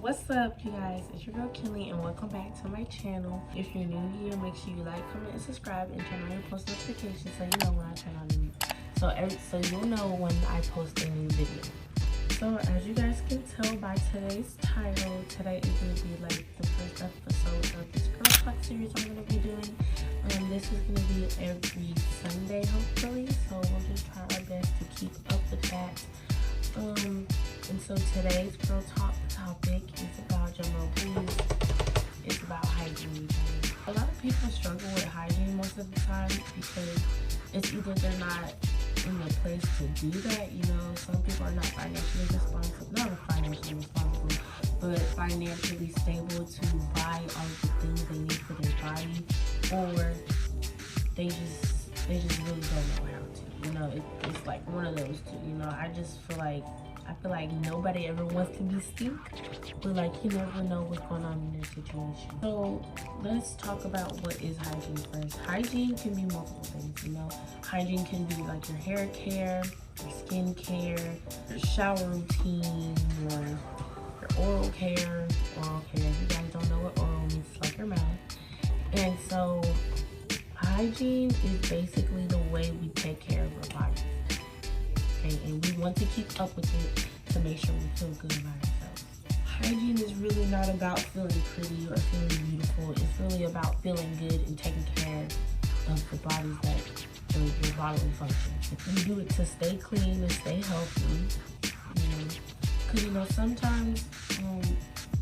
What's up, you guys? It's your girl Kinley and welcome back to my channel. If you're new here, make sure you like, comment, and subscribe and turn on your post notifications so you know when I turn on the new. So you'll know when I post a new video. So as you guys can tell by today's title, today is going to be like the first episode of this girl talk series I'm going to be doing. This is going to be every Sunday hopefully, so we'll just try our best to keep up with that. And so today's girl talk topic is about, please, it's about hygiene. A lot of people struggle with hygiene most of the time because it's either they're not in the place to do that, some people are not financially responsible, but financially stable to buy all the things they need for their body, or they just really don't know how to, it's like one of those two, I feel like nobody ever wants to be stink, but like you never know what's going on in their situation. So let's talk about what is hygiene first. Hygiene can be multiple things, Hygiene can be like your hair care, your skin care, your shower routine, your oral care. If you guys don't know what oral means, it's like your mouth. And so hygiene is basically the way we take care of our bodies. And we want to keep up with it to make sure we feel good about ourselves. Hygiene is really not about feeling pretty or feeling beautiful. It's really about feeling good and taking care of the bodies that your bodily functions. You do it to stay clean and stay healthy, because sometimes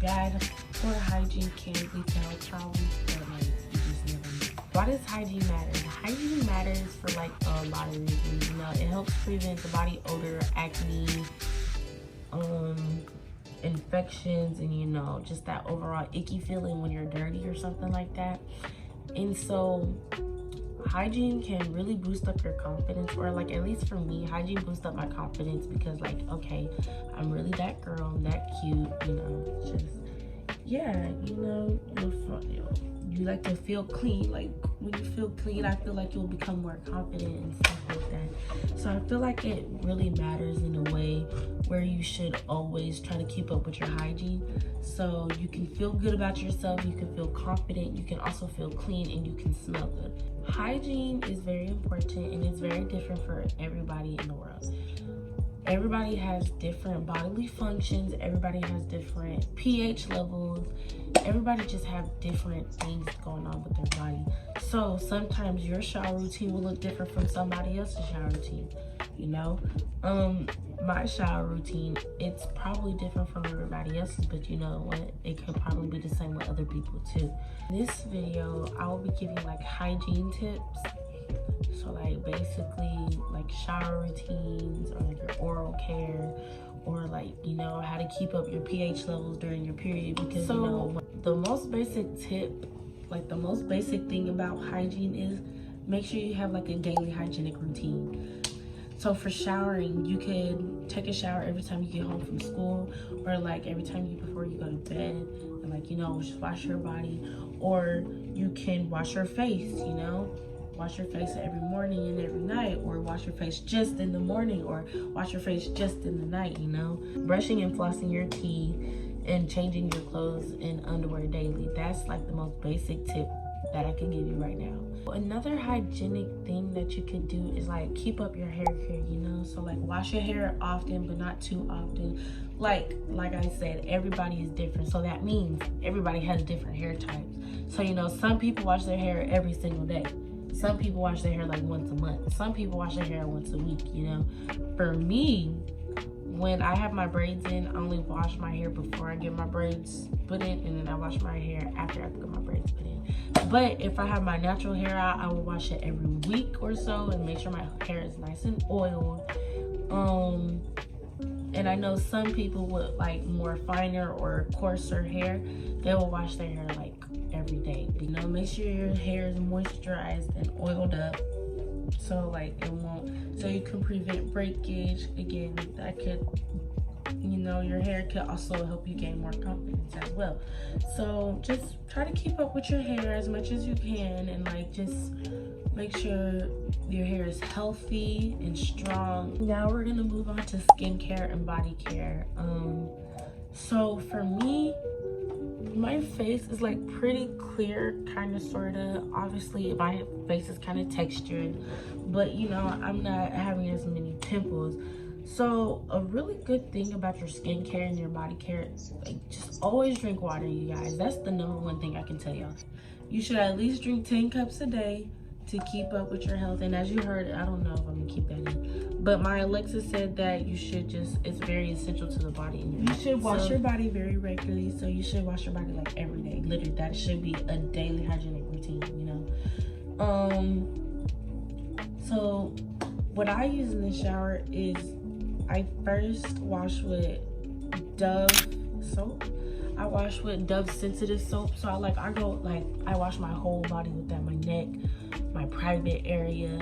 bad poor hygiene can lead to health problems, but you just never know. Why does hygiene matter? Hygiene matters for like a lot of reasons. It helps prevent the body odor, acne, infections, and just that overall icky feeling when you're dirty or something like that. And so hygiene can really boost up your confidence, or like at least for me, hygiene boosts up my confidence because okay, I'm really that girl, I'm that cute, you like to feel clean. Like when you feel clean, I feel like you'll become more confident and stuff like that. So I feel like it really matters in a way where you should always try to keep up with your hygiene so you can feel good about yourself, you can feel confident, you can also feel clean, and you can smell good. Hygiene is very important and it's very different for everybody in the world. Everybody has different bodily functions, everybody has different pH levels, everybody just have different things going on with their body. So sometimes your shower routine will look different from somebody else's shower routine, my shower routine, it's probably different from everybody else's, but you know what, it could probably be the same with other people too. In this video, I will be giving like hygiene tips. So like basically like shower routines, or like your oral care, or like how to keep up your pH levels during your period, because the most basic tip, like the most basic thing about hygiene is make sure you have like a daily hygienic routine. So for showering, you could take a shower every time you get home from school, or like every time before you go to bed, and just wash your body. Or you can wash your face, wash your face every morning and every night, or wash your face just in the morning, or wash your face just in the night, Brushing and flossing your teeth and changing your clothes and underwear daily. That's like the most basic tip that I can give you right now. Another hygienic thing that you could do is like keep up your hair care, So like wash your hair often, but not too often. Like I said, everybody is different. So that means everybody has different hair types. So, some people wash their hair every single day. Some people wash their hair like once a month. Some people wash their hair once a week, For me, when I have my braids in, I only wash my hair before I get my braids put in, and then I wash my hair after I get my braids put in. But if I have my natural hair out, I will wash it every week or so and make sure my hair is nice and oiled. And I know some people with like more finer or coarser hair, they will wash their hair like every day. Make sure your hair is moisturized and oiled up, so like it won't, so you can prevent breakage. Again, that could, your hair could also help you gain more confidence as well. So just try to keep up with your hair as much as you can, and like just make sure your hair is healthy and strong. Now we're gonna move on to skincare and body care. So for me, my face is like pretty clear, kind of, sort of. Obviously my face is kind of textured, but you know, I'm not having as many pimples. So a really good thing about your skincare and your body care, like, just always drink water, you guys. That's the #1 thing I can tell y'all. You should at least drink 10 cups a day to keep up with your health. And as you heard, I don't know if I'm gonna keep that in, but my Alexa said that you should just, it's very essential to the body. And you should wash your body very regularly. So you should wash your body like every day. Literally, that should be a daily hygienic routine, you know. So what I use in the shower is, I first wash with Dove soap. I wash with Dove sensitive soap. So I wash my whole body with that, my neck, my private area,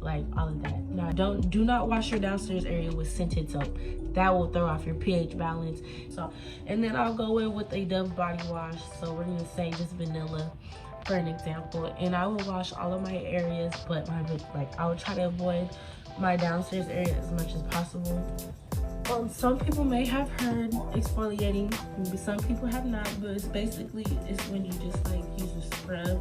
like all of that. Now do not wash your downstairs area with scented soap. That will throw off your pH balance. So, and then I'll go in with a Dove body wash. So we're gonna say just vanilla for an example, and I will wash all of my areas, but I will try to avoid my downstairs area as much as possible. Some people may have heard exfoliating, but some people have not. But it's when you just like use a scrub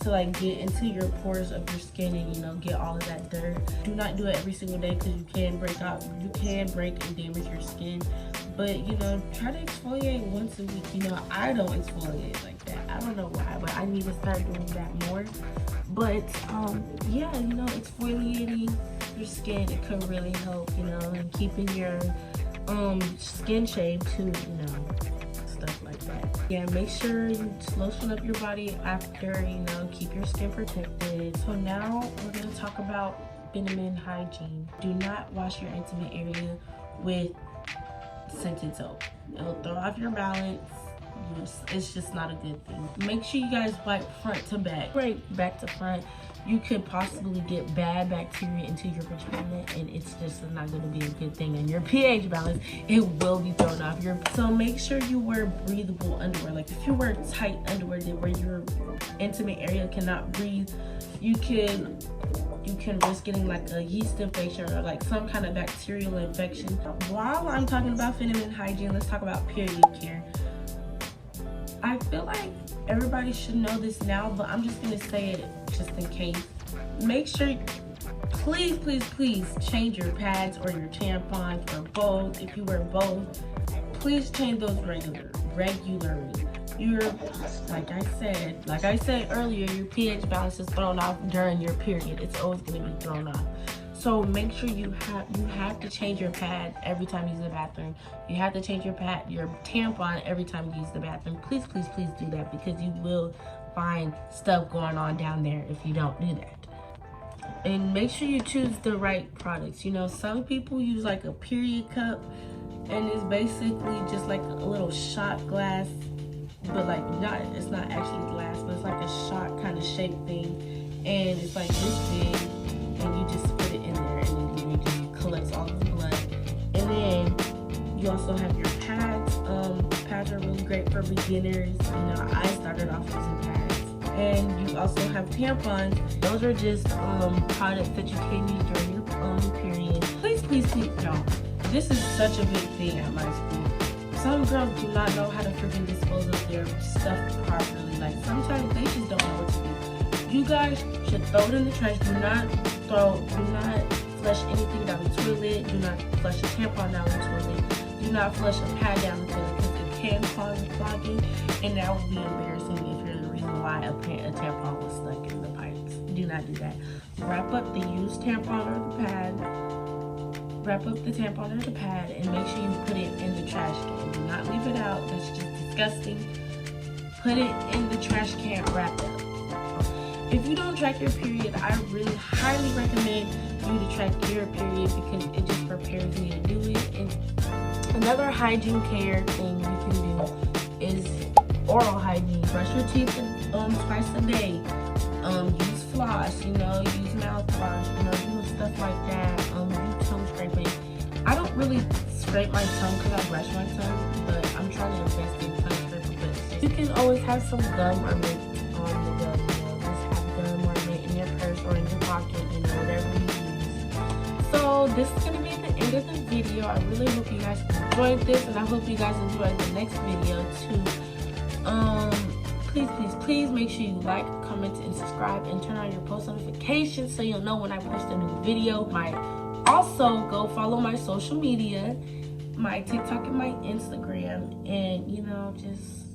to like get into your pores of your skin and, you know, get all of that dirt. Do not do it every single day, because you can break and damage your skin. But you know, try to exfoliate once a week. You know, I don't exfoliate like that. I don't know why, but I need to start doing that more. But yeah, you know, exfoliating your skin, it can really help, you know, and keeping your skin shape too, you know, stuff like that. Yeah, make sure you lotion up your body after, you know, keep your skin protected. So now we're going to talk about feminine hygiene. Do not wash your intimate area with scented soap. It'll throw off your balance. It's just not a good thing. Make sure you guys wipe front to back. Right, back to front. You could possibly get bad bacteria into your vagina, and it's just not going to be a good thing. And your pH balance, it will be thrown off. So make sure you wear breathable underwear. Like if you wear tight underwear where your intimate area cannot breathe, you can risk getting like a yeast infection or like some kind of bacterial infection. While I'm talking about feminine hygiene, let's talk about period care. I feel like everybody should know this now, but I'm just gonna say it just in case. Make sure, please change your pads or your tampons, or both. If you wear both, please change those regularly. Like I said earlier, your pH balance is thrown off during your period. It's always gonna be thrown off. So make sure you have to change your pad every time you use the bathroom. You have to change your tampon every time you use the bathroom. Please do that, because you will find stuff going on down there if you don't do that. And make sure you choose the right products. You know, some people use like a period cup, and it's basically just like a little shot glass, but like it's not actually glass, but it's like a shot kind of shaped thing, and it's like this big. And you just put it in there, and then it collects all the blood. And then you also have your pads. Pads are really great for beginners. You know, I started off using pads. And you also have tampons. Those are just products that you can use during your period. Please, y'all. This is such a big thing at my school. Some girls do not know how to freaking dispose of their stuff properly. Like sometimes they just don't know what to do. You guys should throw it in the trash. Do not flush anything down the toilet. Do not flush a tampon down the toilet. Do not flush a pad down the toilet, because it can cause clogging, and that will be embarrassing if you're the reason why a tampon was stuck in the pipes. Do not do that. Wrap up the used tampon or the pad. Wrap up the tampon or the pad, and make sure you put it in the trash can. Do not leave it out. That's just disgusting. Put it in the trash can wrapped up. If you don't track your period, I really highly recommend you to track your period, because it just prepares you to do it. And another hygiene care thing you can do is oral hygiene. Brush your teeth twice a day. Use floss, you know, use mouthwash, you know, do stuff like that. Do tongue scraping. I don't really scrape my tongue because I brush my tongue, but I'm trying to invest in tongue scraping. But you can always have some gum or mint on the gum. Or in your purse or in your pocket, you know, whatever you use. So this is going to be the end of the video. I really hope you guys enjoyed this, and I hope you guys enjoy the next video too. Please make sure you like, comment, and subscribe, and turn on your post notifications so you'll know when I post a new video. Also go follow my social media, my TikTok and my Instagram, and you know, just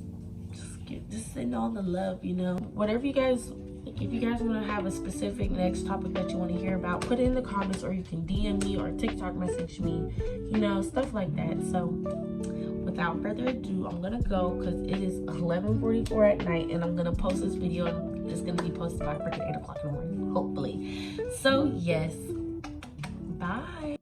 send all the love, you know. Whatever you guys, like, if you guys want to have a specific next topic that you want to hear about, put it in the comments, or you can DM me or TikTok message me, you know, stuff like that. So without further ado, I'm gonna go because it is 11:44 at night, and I'm gonna post this video, and it's gonna be posted by freaking 8 o'clock in the morning, hopefully. So yes, bye.